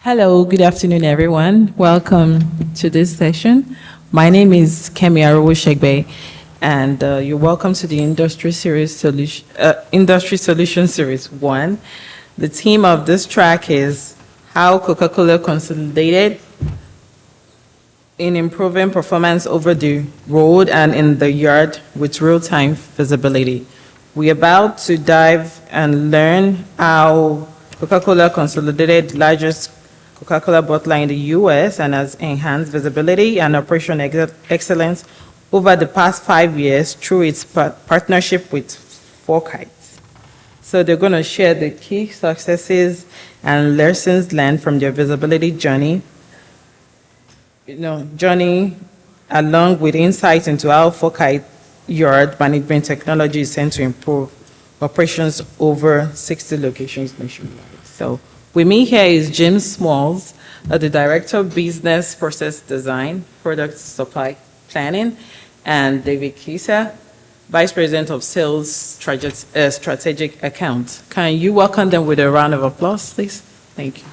Hello, good afternoon, everyone. Welcome to this session. My name is Kemi Arowo-Shegbe, and you're welcome to the Industry Solution Series 1. The theme of this track is how Coca-Cola consolidated in improving performance over the road and in the yard with real-time visibility. We're about to dive and learn how Coca-Cola consolidated the largest Coca-Cola bottler in the U.S. and has enhanced visibility and operational excellence over the past 5 years through its partnership with Four Kites. So they're going to share the key successes and lessons learned from their visibility journey, along with insights into how Four Kite yard management technology is sent to improve operations over 60 locations nationwide. So with me here is Jim Smalls, the Director of Business Process Design, Product Supply Planning, and David Kisa, Vice President of Sales Strategic Accounts. Can you welcome them with a round of applause, please? Thank you.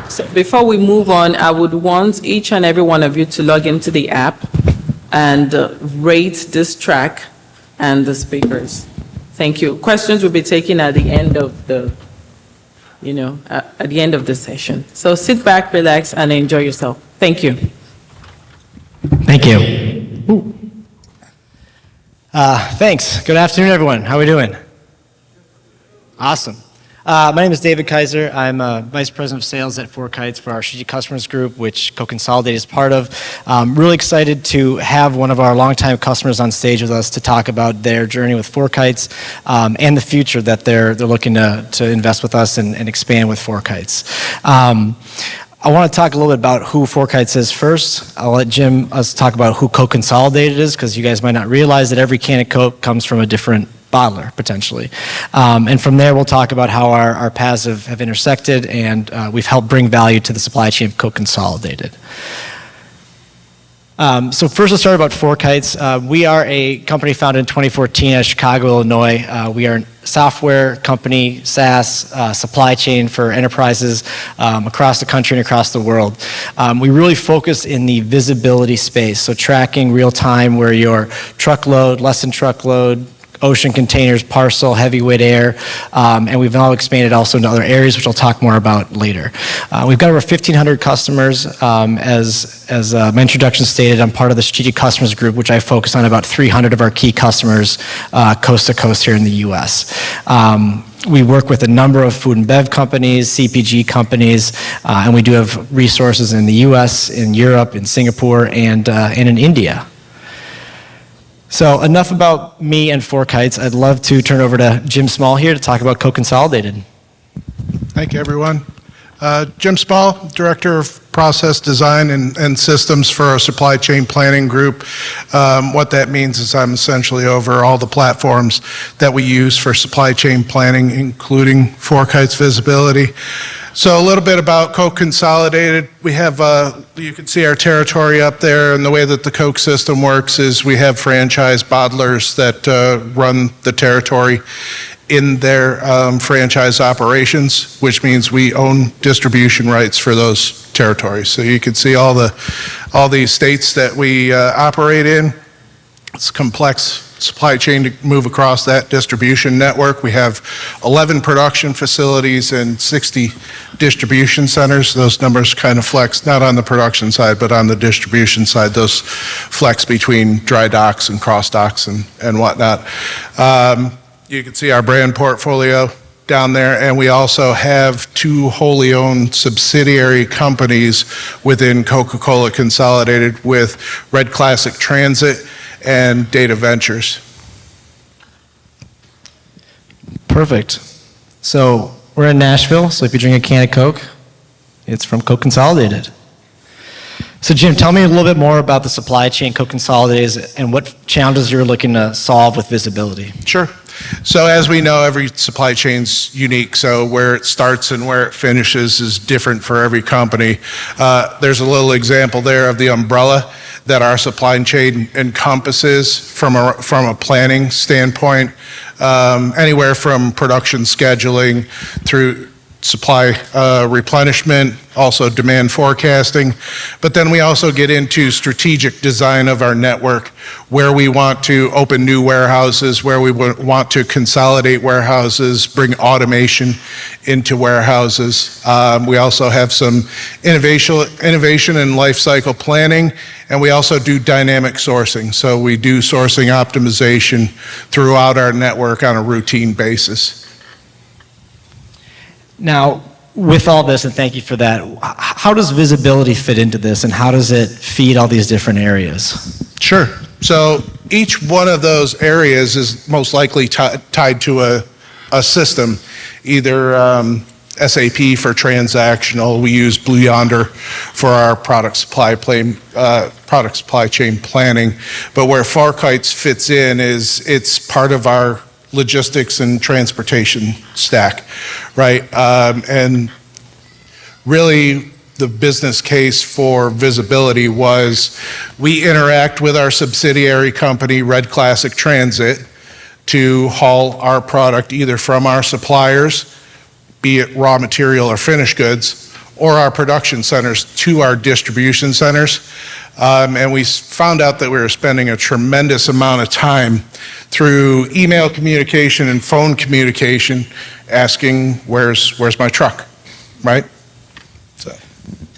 So before we move on, I would want each and every one of you to log into the app and rate this track and the speakers. Thank you. Questions will be taken at the end of the, at the end of the session. So sit back, relax, and enjoy yourself. Thank you. Thank you. Thanks. Good afternoon, everyone. How are we doing? Awesome. My name is David Kaiser. I'm Vice President of Sales at Four Kites for our Strategic Customers Group, which Co-Consolidated is part of. Really excited to have one of our longtime customers on stage with us to talk about their journey with Four Kites and the future that they're looking to invest with us and expand with Four Kites. I want to talk a little bit about who Four Kites is first. I'll let Jim talk about who Co-Consolidated is, because you guys might not realize that every can of Coke comes from a different bottler, potentially. And from there, we'll talk about how our paths have intersected, and we've helped bring value to the supply chain of Co-Consolidated. So first, let's start about Four Kites. We are a company founded in 2014 out of Chicago, Illinois. We are a software company, SaaS, supply chain for enterprises across the country and across the world. We really focus in the visibility space, so tracking real time where your truckload, less than truckload, ocean containers, parcel, heavyweight air, and we've now expanded also into other areas, which I'll talk more about later. We've got over 1,500 customers. As my introduction stated, I'm part of the Strategic Customers Group, which I focus on about 300 of our key customers coast to coast here in the U.S. We work with a number of food and bev companies, CPG companies, and we do have resources in the U.S., in Europe, in Singapore, and in India. So enough about me and Four Kites. I'd love to turn over to Jim Small here to talk about Co-Consolidated. Thank you, everyone. Jim Small, Director of Process Design and Systems for our Supply Chain Planning Group. What that means is I'm essentially over all the platforms that we use for supply chain planning, including Four Kites Visibility. So a little bit about Co-Consolidated. We have, you can see our territory up there, and the way that the Coke system works is we have franchise bottlers that run the territory in their franchise operations, which means we own distribution rights for those territories. So you can see all the states that we operate in. It's complex supply chain to move across that distribution network. We have 11 production facilities and 60 distribution centers. Those numbers kind of flex, not on the production side, but on the distribution side. Those flex between dry docks and cross docks and whatnot. You can see our brand portfolio down there, and we also have 2 wholly owned subsidiary companies within Coca-Cola Consolidated with Red Classic Transit and Data Ventures. Perfect. So we're in Nashville, so if you drink a can of Coke, it's from Co-Consolidated. So Jim, tell me a little bit more about the supply chain Co-Consolidated and what challenges you're looking to solve with visibility. Sure. So as we know, every supply chain's unique. So where it starts and where it finishes is different for every company. There's a little example there of the umbrella that our supply chain encompasses from a planning standpoint, anywhere from production scheduling through supply replenishment, also demand forecasting. But then we also get into strategic design of our network, where we want to open new warehouses, where we want to consolidate warehouses, bring automation into warehouses. We also have some innovation and life cycle planning, and we also do dynamic sourcing. So we do sourcing optimization throughout our network on a routine basis. Now, with all this, and thank you for that, how does visibility fit into this, and how does it feed all these different areas? Sure. So each one of those areas is most likely tied to a system, either SAP for transactional. We use Blue Yonder for our product supply chain planning. But where Fourkites fits in is it's part of our logistics and transportation stack, right? And really, the business case for visibility was we interact with our subsidiary company, Red Classic Transit, to haul our product either from our suppliers, be it raw material or finished goods, or our production centers to our distribution centers. And we found out that we were spending a tremendous amount of time through email communication and phone communication asking, where's my truck, right?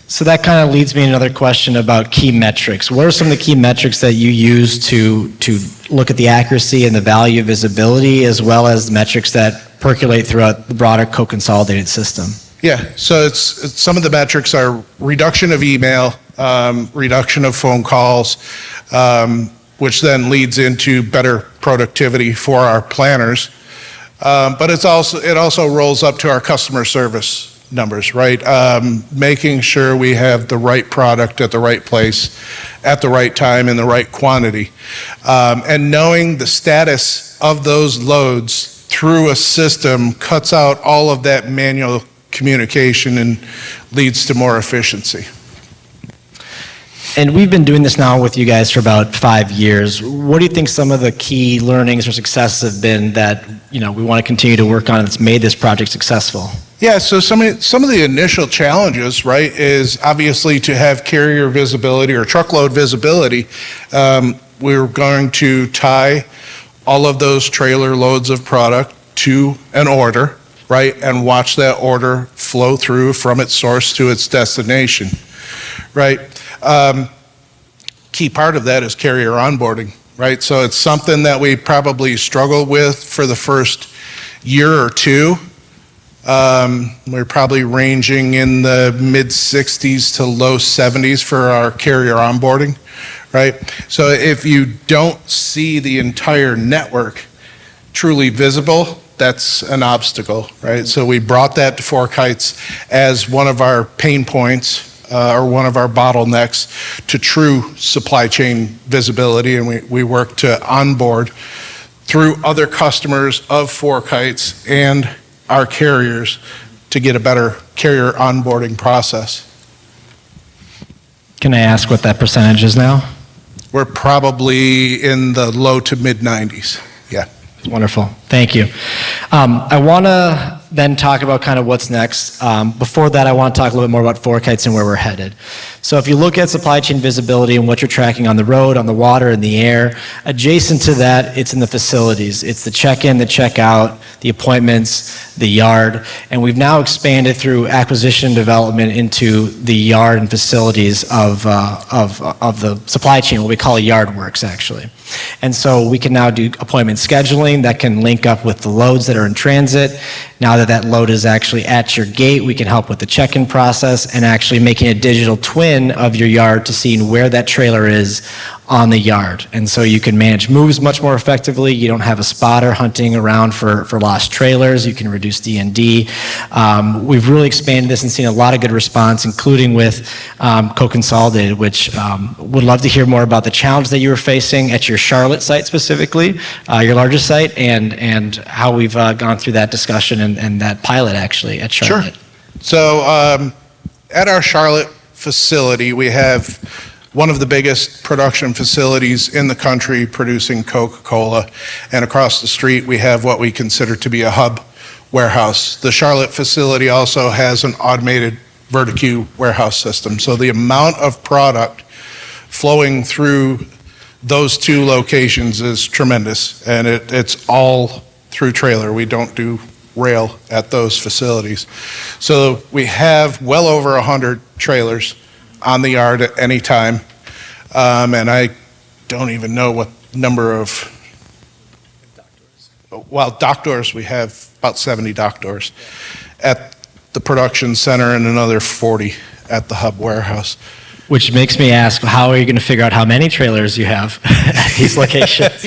So that kind of leads me to another question about key metrics. What are some of the key metrics that you use to look at the accuracy and the value of visibility, as well as the metrics that percolate throughout the broader co-consolidated system? Yeah, so it's some of the metrics are reduction of email, reduction of phone calls, which then leads into better productivity for our planners. But it also rolls up to our customer service numbers, right? Making sure we have the right product at the right place, at the right time, in the right quantity. And knowing the status of those loads through a system cuts out all of that manual communication and leads to more efficiency. And we've been doing this now with you guys for about 5 years. What do you think some of the key learnings or successes have been that, we want to continue to work on that's made this project successful? Yeah, so some of the initial challenges, right, is obviously to have carrier visibility or truckload visibility. We're going to tie all of those trailer loads of product to an order, right, and watch that order flow through from its source to its destination, right? Key part of that is carrier onboarding, right? So it's something that we probably struggle with for the first year or two. We're probably ranging in the mid-60s to low 70s for our carrier onboarding, right? So if you don't see the entire network truly visible, that's an obstacle, right? So we brought that to Fourkites as one of our pain points or one of our bottlenecks to true supply chain visibility, and we work to onboard through other customers of Fourkites and our carriers to get a better carrier onboarding process. Can I ask what that percentage is now? We're probably in the low to mid 90s. Yeah. Wonderful. Thank you. I want to then talk about kind of what's next. Before that, I want to talk a little bit more about Fourkites and where we're headed. So if you look at supply chain visibility and what you're tracking on the road, on the water, in the air, adjacent to that, it's in the facilities. It's the check-in, the check-out, the appointments, the yard, and we've now expanded through acquisition and development into the yard and facilities of the supply chain, what we call yard works, actually. And so we can now do appointment scheduling that can link up with the loads that are in transit. Now that load is actually at your gate, we can help with the check-in process and actually making a digital twin of your yard to seeing where that trailer is on the yard. And so you can manage moves much more effectively. You don't have a spotter hunting around for lost trailers. You can reduce D&D. We've really expanded this and seen a lot of good response, including with Co-Consolidated, which would love to hear more about the challenge that you were facing at your Charlotte site specifically, your largest site, and how we've gone through that discussion and that pilot actually at Charlotte. Sure. So at our Charlotte facility, we have one of the biggest production facilities in the country producing Coca-Cola. And across the street, we have what we consider to be a hub warehouse. The Charlotte facility also has an automated verticue warehouse system. So the amount of product flowing through those two locations is tremendous, and it's all through trailer. We don't do rail at those facilities. So we have well over 100 trailers on the yard at any time, and I don't even know what number of, well, dock doors, we have about 70 dock doors at the production center and another 40 at the hub warehouse. Which makes me ask, how are you going to figure out how many trailers you have at these locations?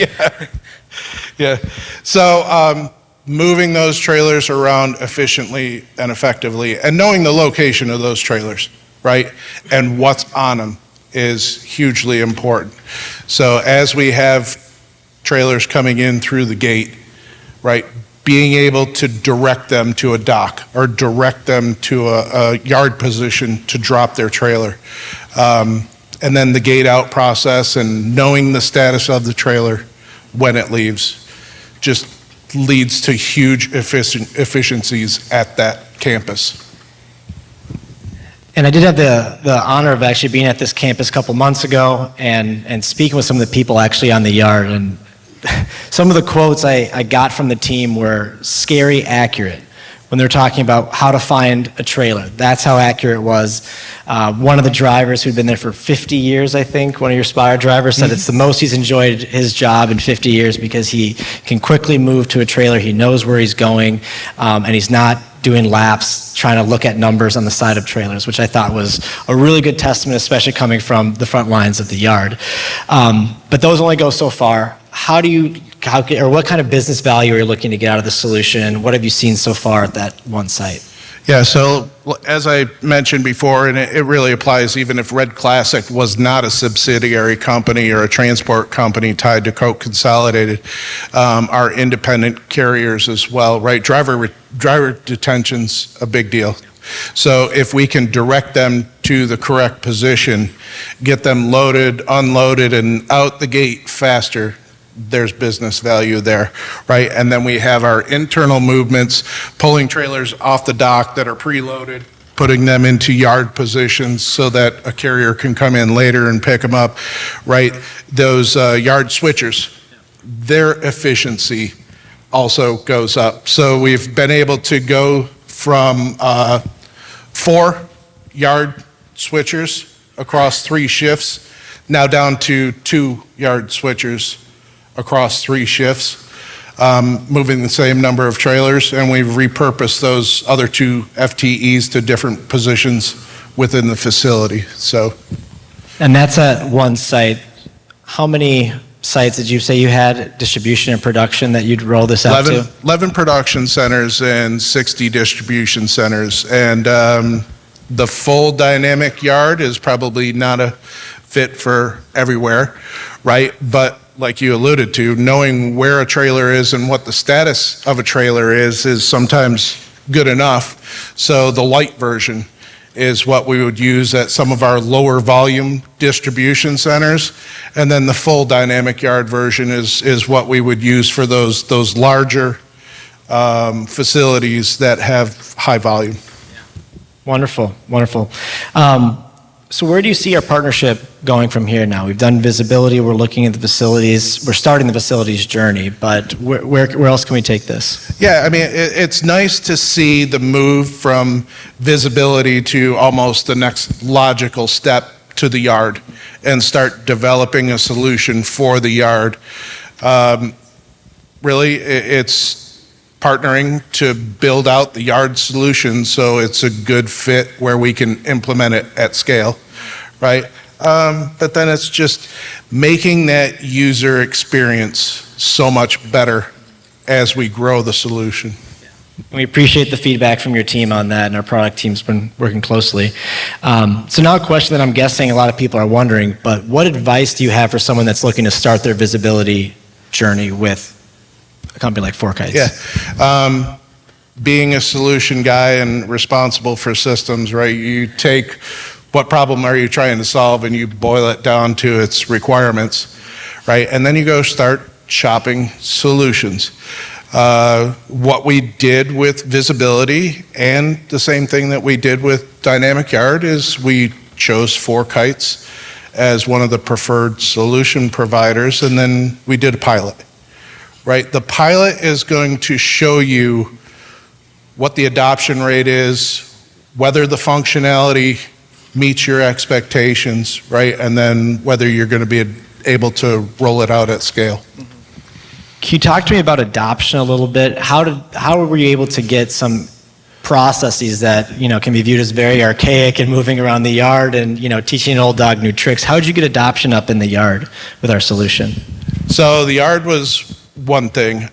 Yeah. So moving those trailers around efficiently and effectively, and knowing the location of those trailers, right, and what's on them is hugely important. So as we have trailers coming in through the gate, right, being able to direct them to a dock or direct them to a yard position to drop their trailer. And then the gate out process and knowing the status of the trailer when it leaves just leads to huge efficiencies at that campus. And I did have the honor of actually being at this campus a couple months ago and speaking with some of the people actually on the yard. And some of the quotes I got from the team were scary accurate when they're talking about how to find a trailer. That's how accurate it was. One of the drivers who'd been there for 50 years, I think, one of your Spire drivers, said it's the most he's enjoyed his job in 50 years because he can quickly move to a trailer, he knows where he's going, and he's not doing laps, trying to look at numbers on the side of trailers, which I thought was a really good testament, especially coming from the front lines of the yard. But those only go so far. What kind of business value are you looking to get out of the solution? What have you seen so far at that one site? Yeah, so as I mentioned before, and it really applies even if Red Classic was not a subsidiary company or a transport company tied to Coke Consolidated, our independent carriers as well, right? Driver detention's a big deal. So if we can direct them to the correct position, get them loaded, unloaded, and out the gate faster, there's business value there, right? And then we have our internal movements, pulling trailers off the dock that are preloaded, putting them into yard positions so that a carrier can come in later and pick them up, right? Those yard switchers, their efficiency also goes up. So we've been able to go from 4 yard switchers across 3 shifts, now down to 2 yard switchers across 3 shifts, moving the same number of trailers, and we've repurposed those other 2 FTEs to different positions within the facility. So, and that's at one site. How many sites did you say you had, distribution and production, that you'd roll this out to? 11 production centers and 60 distribution centers, and the full dynamic yard is probably not a fit for everywhere, right? But like you alluded to, knowing where a trailer is and what the status of a trailer is sometimes good enough. So the light version is what we would use at some of our lower volume distribution centers. And then the full dynamic yard version is what we would use for those larger facilities that have high volume. Wonderful, wonderful. So where do you see our partnership going from here now? We've done visibility, we're looking at the facilities, we're starting the facilities journey, but where else can we take this? Yeah, I mean, it's nice to see the move from visibility to almost the next logical step to the yard and start developing a solution for the yard. Really, it's partnering to build out the yard solution so it's a good fit where we can implement it at scale, right? But then it's just making that user experience so much better as we grow the solution. We appreciate the feedback from your team on that, and our product team's been working closely. So now a question that I'm guessing a lot of people are wondering, but what advice do you have for someone that's looking to start their visibility journey with a company like 4Kites? Yeah, being a solution guy and responsible for systems, right? You take what problem are you trying to solve, and you boil it down to its requirements, right? And then you go start shopping solutions. What we did with visibility, and the same thing that we did with Dynamic Yard, is we chose 4Kites as one of the preferred solution providers, and then we did a pilot, right? The pilot is going to show you what the adoption rate is, whether the functionality meets your expectations, right? And then whether you're going to be able to roll it out at scale. Can you talk to me about adoption a little bit? How were you able to get some processes that, can be viewed as very archaic and moving around the yard and, teaching an old dog new tricks? How did you get adoption up in the yard with our solution? So the yard was one thing.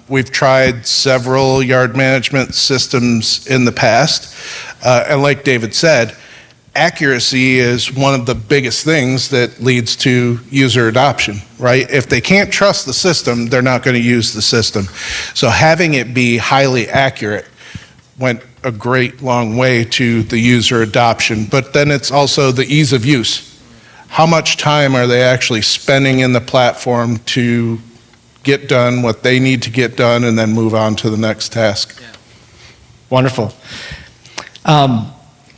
We've tried several yard management systems in the past. And like David said, accuracy is one of the biggest things that leads to user adoption, right? If they can't trust the system, they're not going to use the system. So having it be highly accurate went a great long way to the user adoption. But then it's also the ease of use. How much time are they actually spending in the platform to get done what they need to get done and then move on to the next task? Yeah. Wonderful.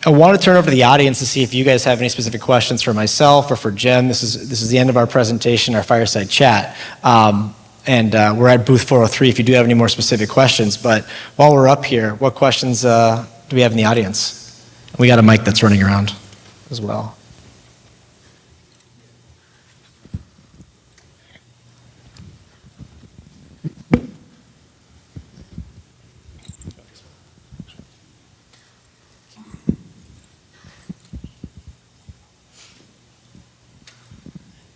I want to turn over to the audience to see if you guys have any specific questions for myself or for Jim. This is the end of our presentation, our fireside chat. We're at booth 403 if you do have any more specific questions. But while we're up here, what questions do we have in the audience? We got a mic that's running around as well.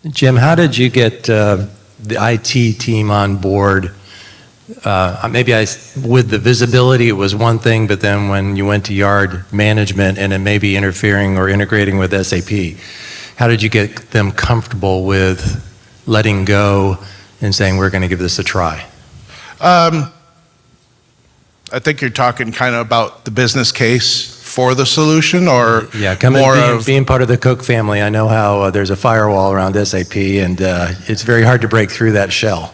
Jim, how did you get the IT team on board? With the visibility, it was one thing, but then when you went to yard management and it may be interfering or integrating with SAP, how did you get them comfortable with letting go and saying, we're going to give this a try? I think you're talking kind of about the business case for the solution, or being part of the Coke family. I know how there's a firewall around SAP, and it's very hard to break through that shell.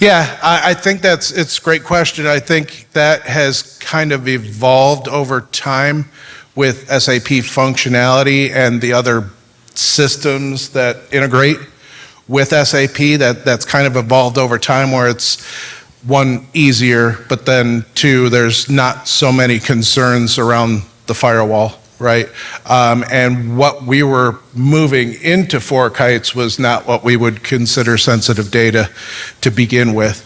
Yeah, I think it's a great question. I think that has kind of evolved over time with SAP functionality and the other systems that integrate with SAP. That's kind of evolved over time, where it's one, easier, but then two, there's not so many concerns around the firewall, right? And what we were moving into 4Kites was not what we would consider sensitive data to begin with.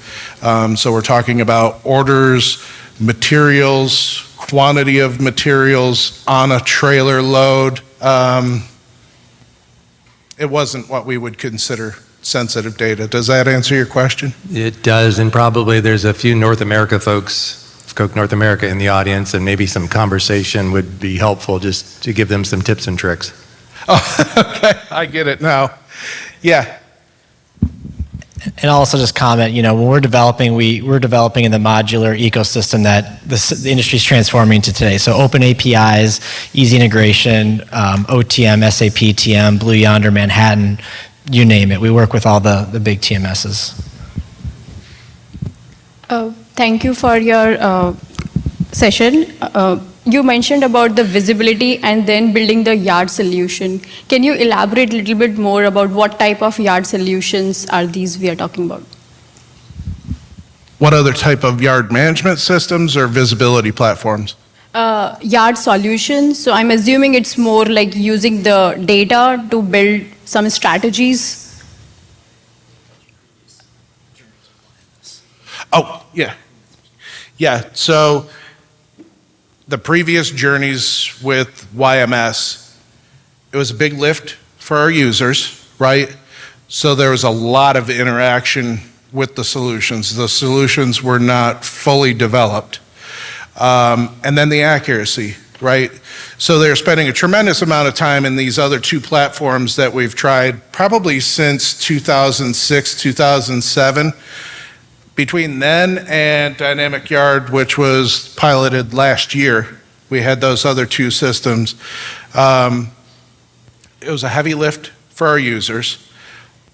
So we're talking about orders, materials, quantity of materials on a trailer load. It wasn't what we would consider sensitive data. Does that answer your question? It does, and probably there's a few North America folks, Coke North America, in the audience, and maybe some conversation would be helpful just to give them some tips and tricks. Oh, okay, I get it now. Yeah. And I'll also just comment, when we're developing, we're developing in the modular ecosystem that the industry's transforming to today. So open APIs, easy integration, OTM, SAP TM, Blue Yonder, Manhattan, you name it. We work with all the big TMSs. Thank you for your session. You mentioned about the visibility and then building the yard solution. Can you elaborate a little bit more about what type of yard solutions are these we are talking about? What other type of yard management systems or visibility platforms? Yard solutions. So I'm assuming it's more like using the data to build some strategies. Oh, yeah. Yeah, so the previous journeys with YMS, it was a big lift for our users, right? So there was a lot of interaction with the solutions. The solutions were not fully developed. And then the accuracy, right? So they're spending a tremendous amount of time in these other two platforms that we've tried probably since 2006, 2007. Between then and Dynamic Yard, which was piloted last year, We had those other two systems. It was a heavy lift for our users.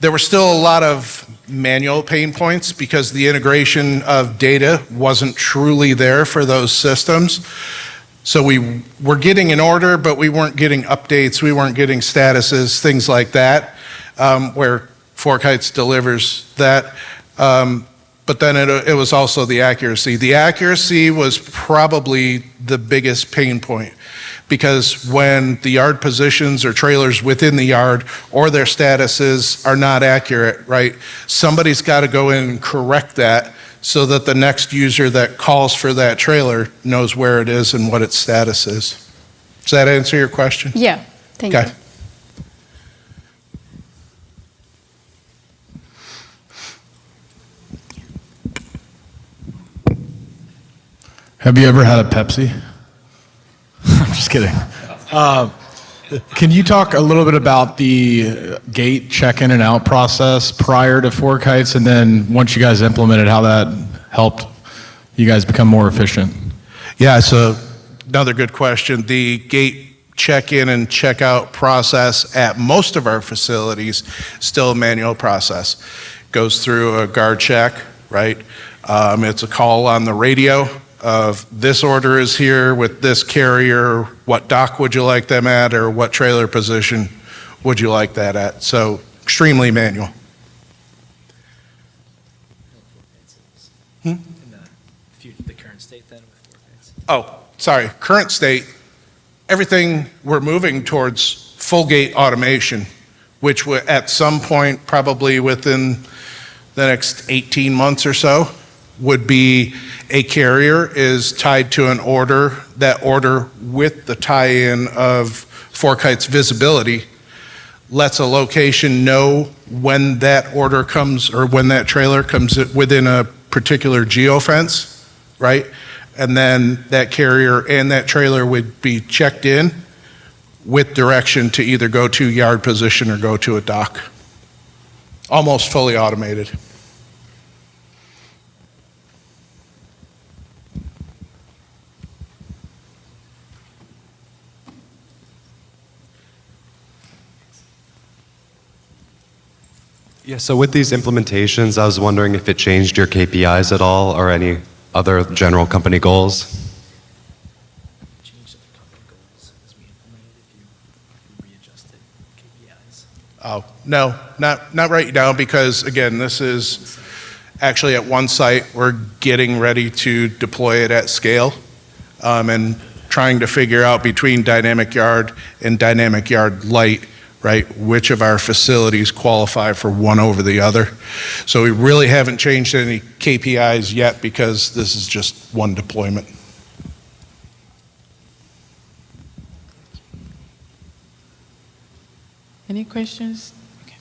There were still a lot of manual pain points because the integration of data wasn't truly there for those systems. So we were getting an order, but we weren't getting updates, we weren't getting statuses, things like that, where Fork Heights delivers that. But then it was also the accuracy. The accuracy was probably the biggest pain point, because when the yard positions or trailers within the yard or their statuses are not accurate, right, somebody's got to go in and correct that so that the next user that calls for that trailer knows where it is and what its status is. Does that answer your question? Yeah, thank Okay. you. Have you ever had a Pepsi? I'm just kidding. Can you talk a little bit about the gate check-in and out process prior to Fork Heights, and then once you guys implemented, how that helped you guys become more efficient? Yeah, so another good question. The gate check-in and check-out process at most of our facilities still a manual process. Goes through a guard check, right? It's a call on the radio of this order is here with this carrier, what dock would you like them at, or what trailer position would you like that at? So extremely manual. In the current state then with Fork Heights? Oh, sorry, current state, everything we're moving towards full gate automation, which at some point, probably within the next 18 months or so, would be a carrier is tied to an order. That order with the tie-in of Fork Heights visibility lets a location know when that order comes or when that trailer comes within a particular geofence, right? And then that carrier and that trailer would be checked in with direction to either go to yard position or go to a dock. Almost fully automated. Yeah, so with these implementations, I was wondering if it changed your KPIs at all or any other general company goals? Changed the company goals as we implemented if you readjusted KPIs. Oh, no, not right now, because again, this is actually at one site. We're getting ready to deploy it at scale, and trying to figure out between Dynamic Yard and Dynamic Yard Lite, right, which of our facilities qualify for one over the other. So we really haven't changed any KPIs yet because this is just one deployment. Any questions? Okay.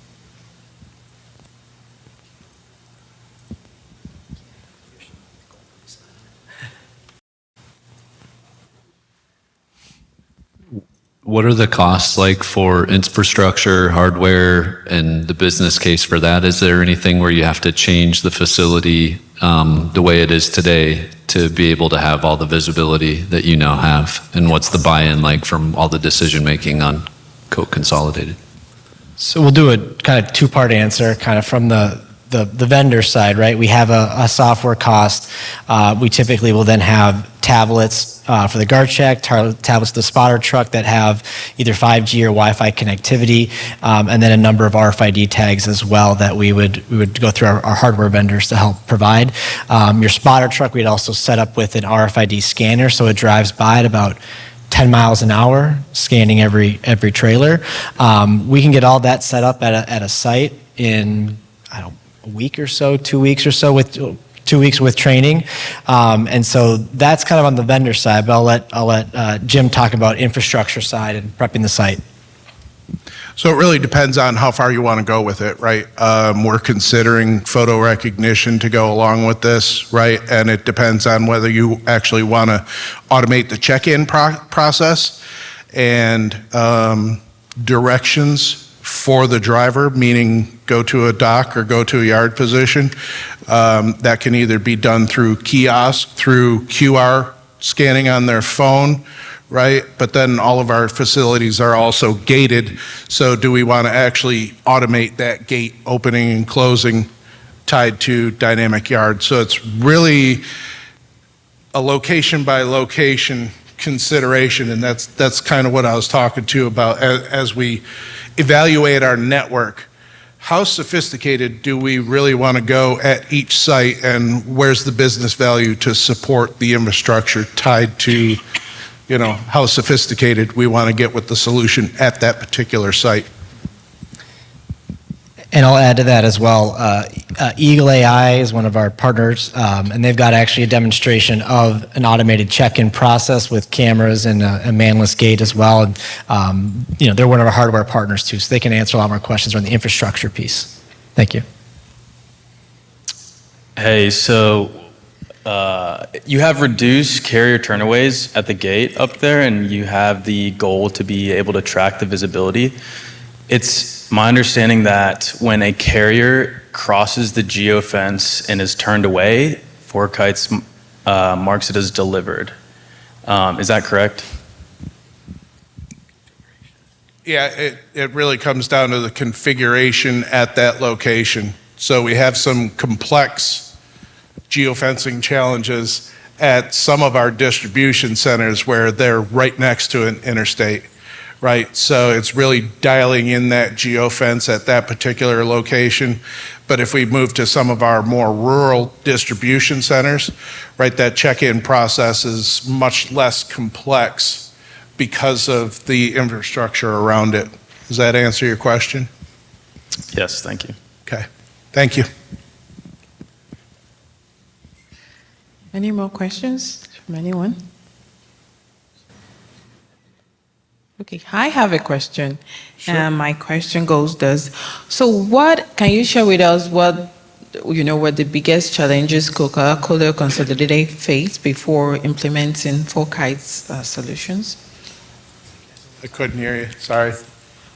What are the costs like for infrastructure, hardware, and the business case for that? Is there anything where you have to change the facility the way it is today to be able to have all the visibility that you now have? And what's the buy-in like from all the decision-making on Consolidated? So we'll do a kind of two-part answer, kind of from the vendor side, right? We have a software cost. We typically will then have tablets for the guard check, tablets to the spotter truck that have either 5G or Wi-Fi connectivity, and then a number of RFID tags as well that we would go through our hardware vendors to help provide. Your spotter truck we'd also set up with an RFID scanner, so it drives by at about 10 miles an hour, scanning every trailer. We can get all that set up at a site in, a week or so, 2 weeks or so, with 2 weeks with training. And so that's kind of on the vendor side, but I'll let Jim talk about infrastructure side and prepping the site. So it really depends on how far you want to go with it, right? We're considering photo recognition to go along with this, right? And it depends on whether you actually want to automate the check-in process and directions for the driver, meaning go to a dock or go to a yard position. That can either be done through kiosk, through QR scanning on their phone, right? But then all of our facilities are also gated. So do we want to actually automate that gate opening and closing tied to dynamic yard? So it's really a location by location consideration, and that's kind of what I was talking to about as we evaluate our network. How sophisticated do we really want to go at each site, and where's the business value to support the infrastructure tied to, you know, how sophisticated we want to get with the solution at that particular site? And I'll add to that as well. Eagle AI is one of our partners, and they've got actually a demonstration of an automated check-in process with cameras and a manless gate as well. And you know, they're one of our hardware partners too, so they can answer a lot more questions around the infrastructure piece. Thank you. Hey, so you have reduced carrier turnaways at the gate up there, and you have the goal to be able to track the visibility. It's my understanding that when a carrier crosses the geofence and is turned away, Four Kites marks it as delivered. Is that correct? Yeah, it really comes down to the configuration at that location. So we have some complex geofencing challenges at some of our distribution centers where they're right next to an interstate, right? So it's really dialing in that geofence at that particular location. But if we move to some of our more rural distribution centers, right, that check-in process is much less complex because of the infrastructure around it. Does that answer your question? Yes, thank you. Okay, thank you. Any more questions from anyone? Okay, I have a question. Sure. My question goes thus. So what, can you share with us what, you know, what the biggest challenges Coca-Cola Consolidated faced before implementing Four Kites solutions? I couldn't hear you, sorry.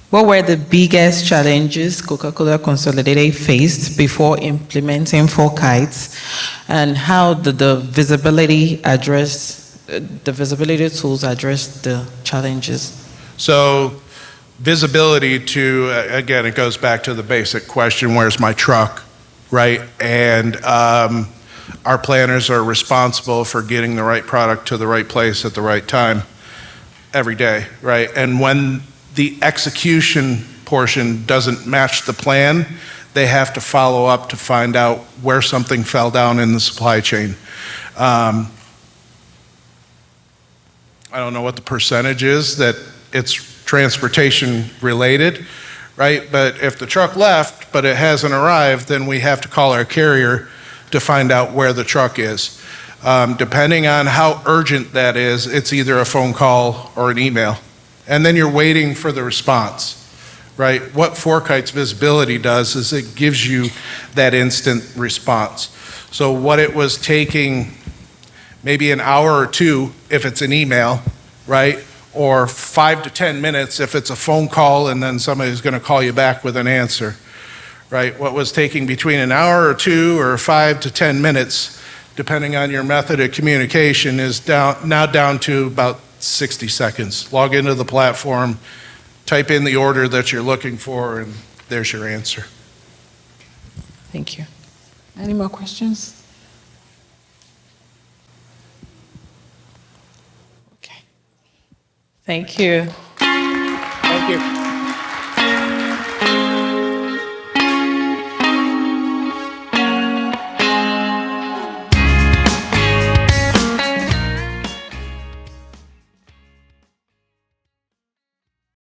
What were the biggest challenges Coca-Cola Consolidated faced before implementing Four Kites, and how did the visibility tools address the challenges? So visibility to, again, it goes back to the basic question, where's my truck, right? And our planners are responsible for getting the right product to the right place at the right time every day, right? And when the execution portion doesn't match the plan, they have to follow up to find out where something fell down in the supply chain. I don't know what the percentage is that it's transportation related, right? But if the truck left, but it hasn't arrived, then we have to call our carrier to find out where the truck is. Depending on how urgent that is, it's either a phone call or an email. And then you're waiting for the response, right? What Four Kites visibility does is it gives you that instant response. So what it was taking maybe an hour or two if it's an email, right? Or 5 to 10 minutes if it's a phone call and then somebody's going to call you back with an answer, right? What was taking between an hour or two or 5 to 10 minutes, depending on your method of communication, is now down to about 60 seconds. Log into the platform, type in the order that you're looking for, and there's your answer. Thank you. Any more questions? Okay. Thank you. Thank you.